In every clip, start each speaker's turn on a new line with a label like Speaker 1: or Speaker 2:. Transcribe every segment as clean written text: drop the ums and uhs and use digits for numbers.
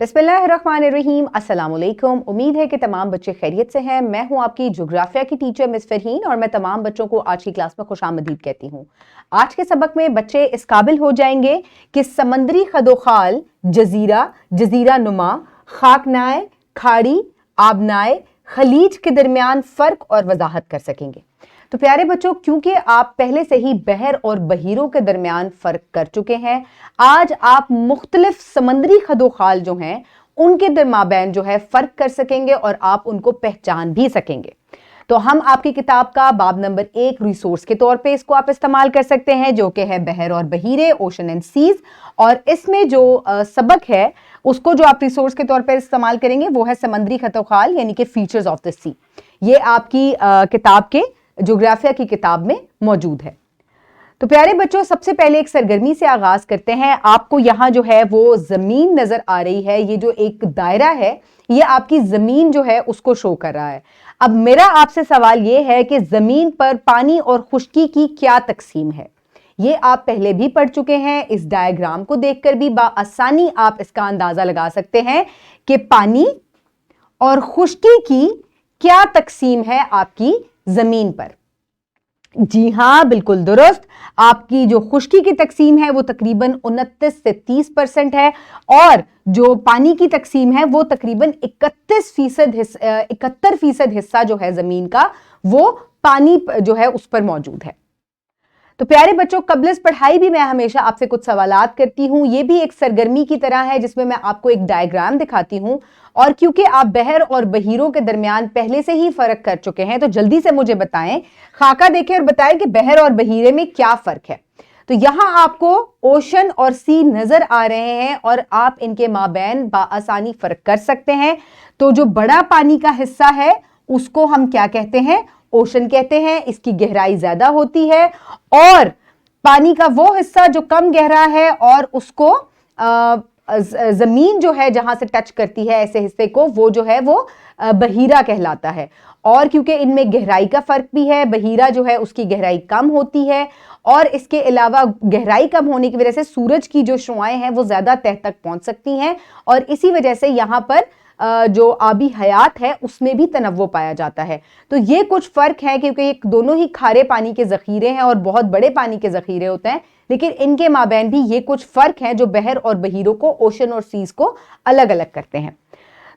Speaker 1: बिस्मिल्लाहिर्रहमानिर्रहीम, अस्सलाम वालेकुम। उम्मीद है कि तमाम बच्चे खैरियत से हैं। मैं हूं आपकी जोग्राफिया की टीचर मिस फरहीन और मैं तमाम बच्चों को आज की क्लास में खुशामदीद कहती हूं। आज के सबक में बच्चे इस काबिल हो जाएंगे कि समंदरी खदोखाल, जजीरा, जजीरा नुमा, खाकनाए, खाड़ी, आबनाए, खलीज के दरमियान फर्क और वजाहत कर सकेंगे। तो प्यारे बच्चों, क्योंकि आप पहले से ही बहर और बहीरों के दरमियान फर्क कर चुके हैं, आज आप मुख्तलिफ समंदरी खदोखाल जो हैं उनके दरमाबैन जो है फर्क कर सकेंगे और आप उनको पहचान भी सकेंगे। तो हम आपकी किताब का बाब नंबर 1 रिसोर्स के तौर पे इसको आप इस्तेमाल कर सकते हैं, जो कि है बहर और बहीरे, ओशन एंड सीज। और इसमें जो सबक है उसको जो आप रिसोर्स के तौर पर इस्तेमाल करेंगे वो है समंदरी खदोखाल यानी कि फीचर्स ऑफ द सी। ये आपकी किताब के ज्योग्राफिया की किताब में मौजूद है। तो प्यारे बच्चों, सबसे पहले एक सरगर्मी से आगाज करते हैं। आपको यहां जो है वो जमीन नजर आ रही है। ये जो एक दायरा है ये आपकी जमीन जो है उसको शो कर रहा है। अब मेरा आपसे सवाल ये है कि जमीन पर पानी और खुश्की की क्या तकसीम है। ये आप पहले भी पढ़ चुके हैं। इस डायग्राम को देखकर भी बाआसानी आप इसका अंदाजा लगा सकते हैं कि पानी और खुश्की की क्या तकसीम है आपकी जमीन पर। जी हां, बिल्कुल दुरुस्त। आपकी जो खुश्की की तकसीम है वो तकरीबन 29 से 30% है और जो पानी की तकसीम है वो तकरीबन 71% हिस्सा जो है जमीन का वो पानी जो है उस पर मौजूद है। तो प्यारे बच्चों, कबल पढ़ाई भी मैं हमेशा आपसे कुछ सवालात करती हूं। ये भी एक सरगर्मी की तरह है जिसमें मैं आपको एक डायग्राम दिखाती हूं और क्योंकि आप बहर और बहीरों के दरमियान पहले से ही फर्क कर चुके हैं तो जल्दी से मुझे बताएं, खाका देखें और बताएं कि बहर और बहीरे में क्या फर्क है। तो यहां आपको ओशन और सी नजर आ रहे हैं और आप इनके माबैन बाआसानी फर्क कर सकते हैं। तो जो बड़ा पानी का हिस्सा है उसको हम क्या कहते हैं? ओशन कहते हैं। इसकी गहराई ज्यादा होती है। और पानी का वो हिस्सा जो कम गहरा है और उसको जमीन जो है जहां से टच करती है ऐसे हिस्से को, वो जो है वो बहीरा कहलाता है। और क्योंकि इनमें गहराई का फर्क भी है, बहीरा जो है उसकी गहराई कम होती है और इसके अलावा गहराई कम होने की वजह से सूरज की जो शुआएं हैं वो ज्यादा तह तक पहुंच सकती हैं और इसी वजह से यहां पर जो आबी हयात है उसमें भी तनव्वो पाया जाता है। तो ये कुछ फर्क है क्योंकि ये दोनों ही खारे पानी के जखीरे हैं और बहुत बड़े पानी के जखीरे होते हैं, लेकिन इनके माबैन भी ये कुछ फर्क हैं जो बहर और बहीरों को, ओशन और सीज को अलग अलग करते हैं।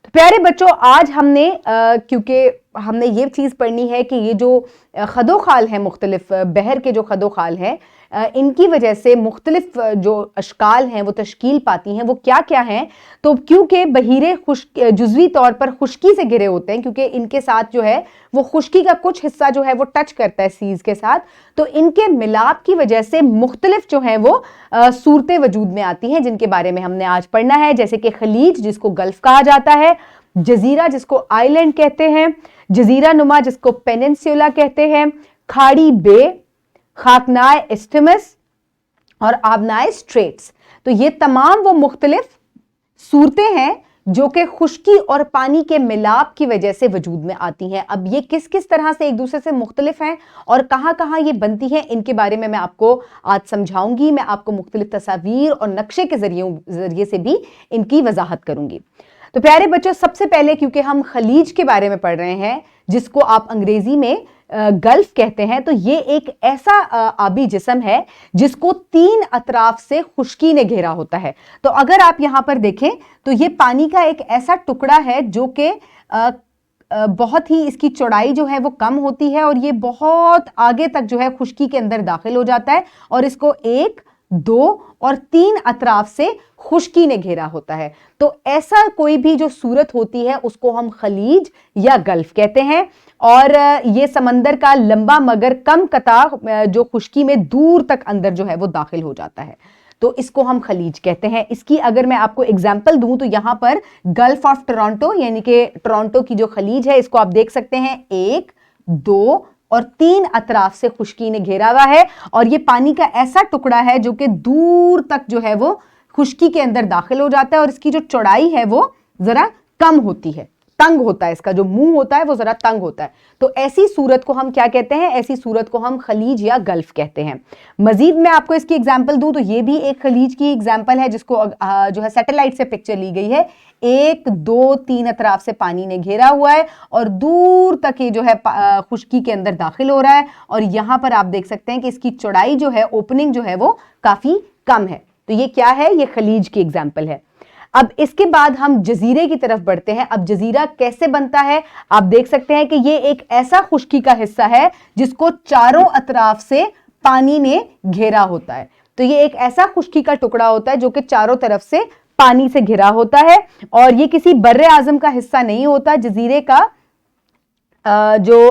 Speaker 1: तो प्यारे बच्चों, आज हमने क्योंकि हमने ये चीज पढ़नी है कि ये जो खदोखाल है, मुख्तलिफ बहर के जो खदोखाल हैं, इनकी वजह से मुख्तलिफ जो अशकाल हैं वो तश्कील पाती हैं, वो क्या क्या हैं। तो क्योंकि बहीरे जुज़वी तौर पर खुश्की से घिरे होते हैं, क्योंकि इनके साथ जो है वो खुश्की का कुछ हिस्सा जो है वो टच करता है सीज के साथ, तो इनके मिलाप की वजह से मुख्तलिफ जो है वो सूरतें वजूद में आती हैं जिनके बारे में हमने आज पढ़ना है। जैसे कि खलीज जिसको गल्फ कहा जाता है, जजीरा जिसको आइलैंड कहते हैं, जजीरा नुमा जिसको पेनिनसुला कहते हैं, खाड़ी बे, खाकनाए इस्थिमस और आबनाए स्ट्रेट्स। तो ये तमाम वो मुख्तलिफ सूरतें हैं जो कि खुश्की और पानी के मिलाप की वजह से वजूद में आती हैं। अब ये किस किस तरह से एक दूसरे से मुख्तलिफ हैं और कहां कहां ये बनती हैं, इनके बारे में मैं आपको आज समझाऊंगी। मैं आपको मुख्तलिफ तस्वीर और नक्शे के जरिए से भी इनकी वजाहत करूंगी। तो प्यारे बच्चों, सबसे पहले क्योंकि हम खलीज के बारे में पढ़ रहे हैं जिसको आप अंग्रेजी में गल्फ कहते हैं, तो ये एक ऐसा आबी जिस्म है जिसको 3 अतराफ से खुश्की ने घेरा होता है। तो अगर आप यहां पर देखें तो ये पानी का एक ऐसा टुकड़ा है जो कि बहुत ही, इसकी चौड़ाई जो है वो कम होती है और ये बहुत आगे तक जो है खुश्की के अंदर दाखिल हो जाता है और इसको 1, 2 और 3 अतराफ से खुश्की ने घेरा होता है। तो ऐसा कोई भी जो सूरत होती है उसको हम खलीज या गल्फ कहते हैं। और ये समंदर का लंबा मगर कम कता जो खुश्की में दूर तक अंदर जो है वो दाखिल हो जाता है, तो इसको हम खलीज कहते हैं। इसकी अगर मैं आपको एग्जांपल दूं तो यहां पर गल्फ ऑफ टोरंटो यानी कि टोरंटो की जो खलीज है इसको आप देख सकते हैं, 1, 2 और 3 अतराफ से खुश्की ने घेरा हुआ है और ये पानी का ऐसा टुकड़ा है जो कि दूर तक जो है वो खुश्की के अंदर दाखिल हो जाता है और इसकी जो चौड़ाई है वो जरा कम होती है तंग होता है, इसका जो मुंह होता है वो जरा तंग होता है। तो ऐसी सूरत को हम क्या कहते हैं? ऐसी सूरत को हम खलीज या गल्फ कहते हैं। मजीद मैं आपको इसकी एग्जांपल दूं तो ये भी एक खलीज की एग्जांपल है जिसको जो है सैटेलाइट से पिक्चर ली गई है। 1, 2, 3 अतराफ से पानी ने घेरा हुआ है और दूर तक ये जो है खुश्की के अंदर दाखिल हो रहा है। और यहां पर आप देख सकते हैं कि इसकी चौड़ाई जो है, ओपनिंग जो है वो काफी कम है। तो ये क्या है? ये खलीज की एग्जांपल है। अब इसके बाद हम जजीरे की तरफ बढ़ते हैं। अब जजीरा कैसे बनता है? आप देख सकते हैं कि ये एक ऐसा खुश्की का हिस्सा है जिसको चारों अतराफ से पानी ने घेरा होता है। तो ये एक ऐसा खुश्की का टुकड़ा होता है जो कि चारों तरफ से पानी से घिरा होता है और ये किसी बर्रे आजम का हिस्सा नहीं होता। जजीरे का जो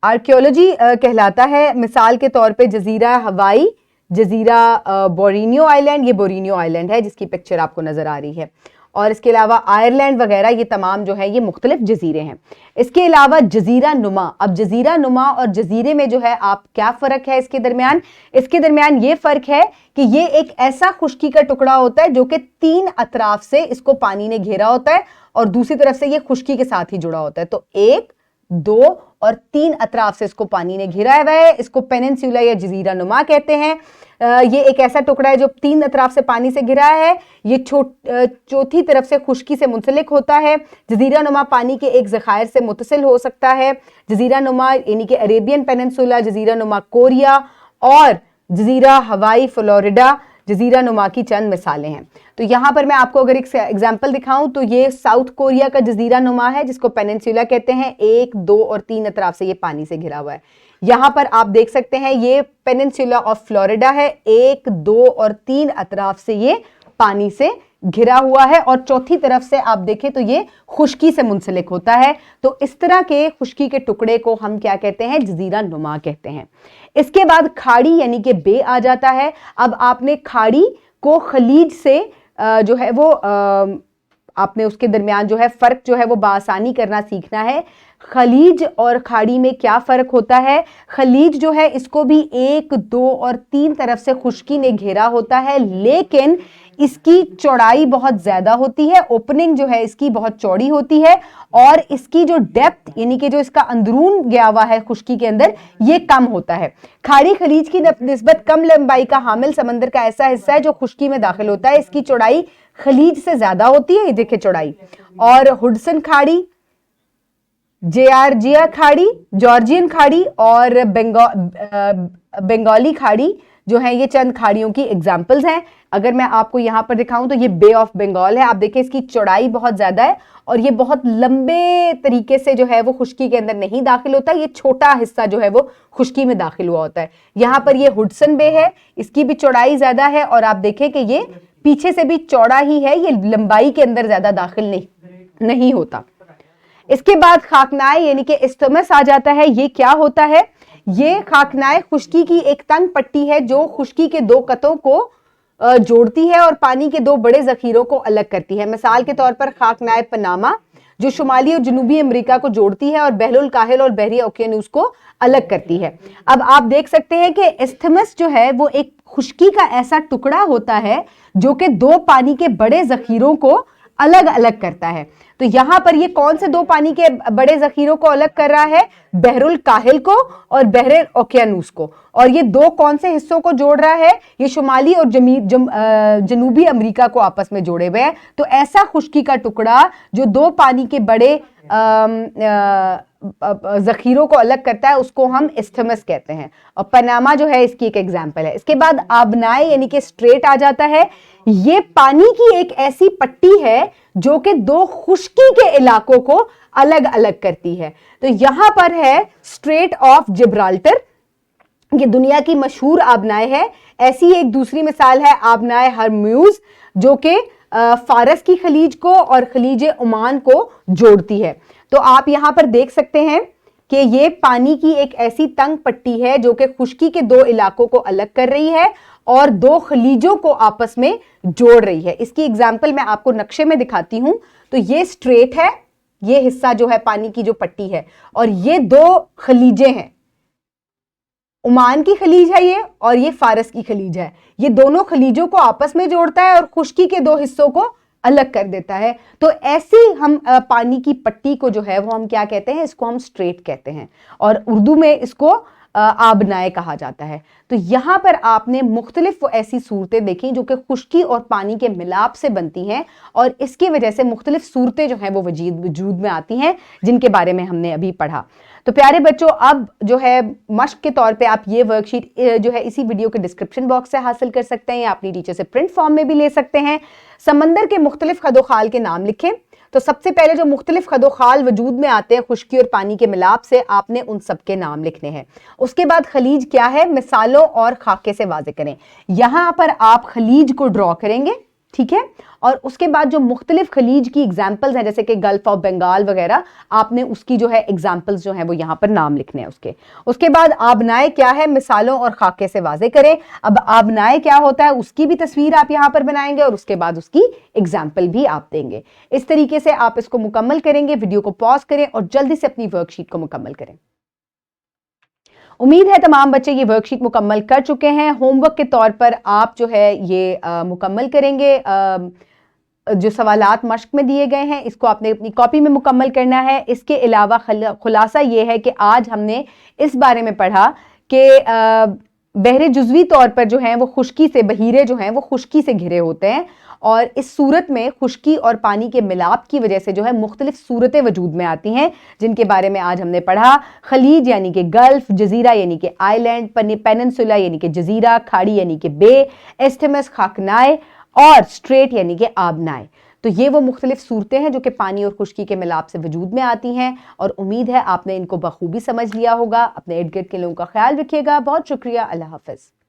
Speaker 1: आर्कियोलॉजी कहलाता है। मिसाल के तौर पे जजीरा हवाई, जजीरा बोरिनियो आइलैंड, ये बोरिनियो आइलैंड है जिसकी पिक्चर आपको नजर आ रही है। और इसके अलावा आयरलैंड वगैरह, ये तमाम जो है ये मुख्तलिफ जजीरे हैं। इसके अलावा जजीरा नुमा। अब जजीरा नुमा और जजीरे में जो है आप क्या फ़र्क है इसके दरमियान? इसके दरमियान ये फ़र्क है कि ये एक ऐसा खुश्की का टुकड़ा होता है जो कि 3 अतराफ से इसको पानी ने घेरा होता है और दूसरी तरफ से ये खुश्की के साथ ही जुड़ा होता है। तो 1, 2 और 3 अतराफ से इसको पानी ने घिरा हुआ है। इसको पेनिनसुला या जजीरा नुमा कहते हैं। ये एक ऐसा टुकड़ा है जो 3 अतराफ से पानी से घिरा है। ये चौथी तरफ से खुश्की से मुंसलिक होता है। जजीरा नुमा पानी के एक ज़खायर से मुतसिल हो सकता है। जजीरा नुमा यानी कि अरेबियन पेनिनसुला, जजीरा नुमा कोरिया और जजीरा हवाई फ्लोरिडा जजीरा नुमा की चंद मिसालें हैं। तो यहाँ पर मैं आपको अगर एक एग्जाम्पल दिखाऊं तो ये साउथ कोरिया का जजीरा नुमा है जिसको पेनिनसुला कहते हैं। 1, 2 और 3 अतराफ से ये पानी से घिरा हुआ है। यहाँ पर आप देख सकते हैं ये पेनिनसुला ऑफ फ्लोरिडा है। 1, 2 और 3 अतराफ से ये पानी से घिरा हुआ है और चौथी तरफ से आप देखें तो ये खुश्की से मुंसलिक होता है। तो इस तरह के खुश्की के टुकड़े को हम क्या कहते हैं? जजीरा नुमा कहते हैं। इसके बाद खाड़ी यानी कि बे आ जाता है। अब आपने खाड़ी को खलीज से जो है वो आपने उसके दरमियान जो है फर्क जो है वो बासानी करना सीखना है। खलीज और खाड़ी में क्या फर्क होता है? खलीज जो है इसको भी 1, 2 और 3 तरफ से खुश्की ने घेरा होता है, लेकिन इसकी चौड़ाई बहुत ज्यादा होती है। ओपनिंग जो है इसकी बहुत चौड़ी होती है और इसकी जो डेप्थ यानी कि जो इसका अंदरून गया हुआ है खुश्की के अंदर, ये कम होता है। खाड़ी खलीज की निस्बत कम लंबाई का हामिल समंदर का ऐसा हिस्सा है जो खुश्की में दाखिल होता है। इसकी चौड़ाई खलीज से ज्यादा होती है, ये देखिए चौड़ाई। और हुडसन खाड़ी, जॉर्जिया खाड़ी, जॉर्जियन खाड़ी और बंगाली खाड़ी जो है ये चंद खाड़ियों की एग्जाम्पल्स हैं। अगर मैं आपको यहां पर दिखाऊं तो ये बे ऑफ बंगाल है। आप देखिए इसकी चौड़ाई बहुत ज्यादा है और ये बहुत लंबे तरीके से जो है वो खुश्की के अंदर नहीं दाखिल होता। ये छोटा हिस्सा जो है वो खुश्की में दाखिल हुआ होता है। यहाँ पर ये हुडसन बे है, इसकी भी चौड़ाई ज्यादा है और आप देखें कि ये पीछे से भी चौड़ा ही है, ये लंबाई के अंदर ज्यादा दाखिल नहीं होता। इसके बाद खाकनाए यानी कि इस्थिमस आ जाता है। ये क्या होता है? ये खाकनाए खुश्की की एक तंग पट्टी है जो खुश्की के 2 कतों को जोड़ती है और पानी के 2 बड़े जखीरों को अलग करती है। मिसाल के तौर पर खाकनाए पनामा जो शुमाली और जनूबी अमेरिका को जोड़ती है और बहरुल काहिल और बहरी ओकियानूस को अलग करती है। अब आप देख सकते हैं कि इस्थिमस जो है वो एक खुश्की का ऐसा टुकड़ा होता है जो कि 2 पानी के बड़े जखीरों को अलग अलग करता है। तो यहां पर ये कौन से 2 पानी के बड़े जखीरों को अलग कर रहा है? बहरुल काहिल को और बहरे ओकियानूस को। और ये 2 कौन से हिस्सों को जोड़ रहा है? ये शुमाली और जनूबी अमेरिका को आपस में जोड़े हुए हैं। तो ऐसा खुश्की का टुकड़ा जो 2 पानी के बड़े जखीरों को अलग करता है उसको हम इस्थिमस कहते हैं। और पनामा जो है इसकी एक एग्जाम्पल है। इसके बाद आबनाए यानी कि स्ट्रेट आ जाता है। ये पानी की एक ऐसी पट्टी है जो कि 2 खुश्की के इलाकों को अलग अलग करती है। तो यहां पर है स्ट्रेट ऑफ जिब्राल्टर, ये दुनिया की मशहूर आबनाए है। ऐसी एक दूसरी मिसाल है आबनाए हरम्यूज जो कि फारस की खलीज को और खलीज ओमान को जोड़ती है। तो आप यहां पर देख सकते हैं कि ये पानी की एक ऐसी तंग पट्टी है जो कि खुश्की के 2 इलाकों को अलग कर रही है और 2 खलीजों को आपस में जोड़ रही है। इसकी एग्जाम्पल मैं आपको नक्शे में दिखाती हूं। तो ये स्ट्रेट है, ये हिस्सा जो है पानी की जो पट्टी है, और ये 2 खलीजें हैं। ओमान की खलीज है ये और ये फारस की खलीज है। ये दोनों खलीजों को आपस में जोड़ता है और खुश्की के 2 हिस्सों को अलग कर देता है। तो ऐसी हम पानी की पट्टी को जो है वो हम क्या कहते हैं, इसको हम स्ट्रेट कहते हैं, और उर्दू में इसको आबनाए कहा जाता है। तो यहां पर आपने मुख्तलिफ वो ऐसी सूरतें देखी जो कि खुश्की और पानी के मिलाप से बनती हैं, और इसकी वजह से मुख्तलिफ सूरतें जो हैं वो वजूद में आती हैं, जिनके बारे में हमने अभी पढ़ा। तो प्यारे बच्चों, अब जो है मश्क के तौर पे आप ये वर्कशीट जो है इसी वीडियो के डिस्क्रिप्शन बॉक्स से हासिल कर सकते हैं, या अपनी टीचर से प्रिंट फॉर्म में भी ले सकते हैं। समंदर के मुख्तलिफ खदोखाल के नाम लिखें। तो सबसे पहले जो मुख्तलिफ खदोखाल वजूद में आते हैं खुश्की और पानी के मिलाप से, आपने उन सब के नाम लिखने हैं। उसके बाद खलीज क्या है, मिसालों और खाके से वाज़े करें। यहां पर आप खलीज को ड्रॉ करेंगे, ठीक है, और उसके बाद जो मुख्तलिफ खलीज की एग्जाम्पल्स हैं, जैसे कि गल्फ ऑफ बंगाल वगैरह, आपने उसकी जो है एग्जाम्पल्स जो हैं वो यहां पर नाम लिखने हैं उसके बाद आबनाए क्या है, मिसालों और खाके से वाज़े करें। अब आबनाए क्या होता है उसकी भी तस्वीर आप यहां पर बनाएंगे, और उसके बाद उसकी एग्जाम्पल भी आप देंगे। इस तरीके से आप इसको मुकम्मल करेंगे। वीडियो को पॉज करें और जल्दी से अपनी वर्कशीट को मुकम्मल करें। उम्मीद है तमाम बच्चे ये वर्कशीट मुकम्मल कर चुके हैं। होमवर्क के तौर पर आप जो है ये मुकम्मल करेंगे। जो सवालात मश्क में दिए गए हैं इसको आपने अपनी कॉपी में मुकम्मल करना है। इसके अलावा खुलासा ये है कि आज हमने इस बारे में पढ़ा कि बहरे जुज़वी तौर पर जो हैं वो खुश्की से, बहीरे जो हैं वो खुश्की से घिरे होते हैं, और इस सूरत में खुश्की और पानी के मिलाप की वजह से जो है मुख्तलिफ सूरतें वजूद में आती हैं, जिनके बारे में आज हमने पढ़ा। खलीज यानी कि गल्फ, जजीरा यानी कि आइलैंड, पेनिनसुला यानी कि जजीरा, खाड़ी यानी कि बे, एस्टिमस खाकनाए, और स्ट्रेट यानी कि आबनाए। तो ये वो मुख्तलिफ सूरतें हैं जो कि पानी और खुश्की के मिलाप से वजूद में आती हैं, और उम्मीद है आपने इनको बखूबी समझ लिया होगा। अपने इर्द गिर्द के लोगों का ख्याल रखिएगा। बहुत शुक्रिया। अल्लाह हाफ़िज़।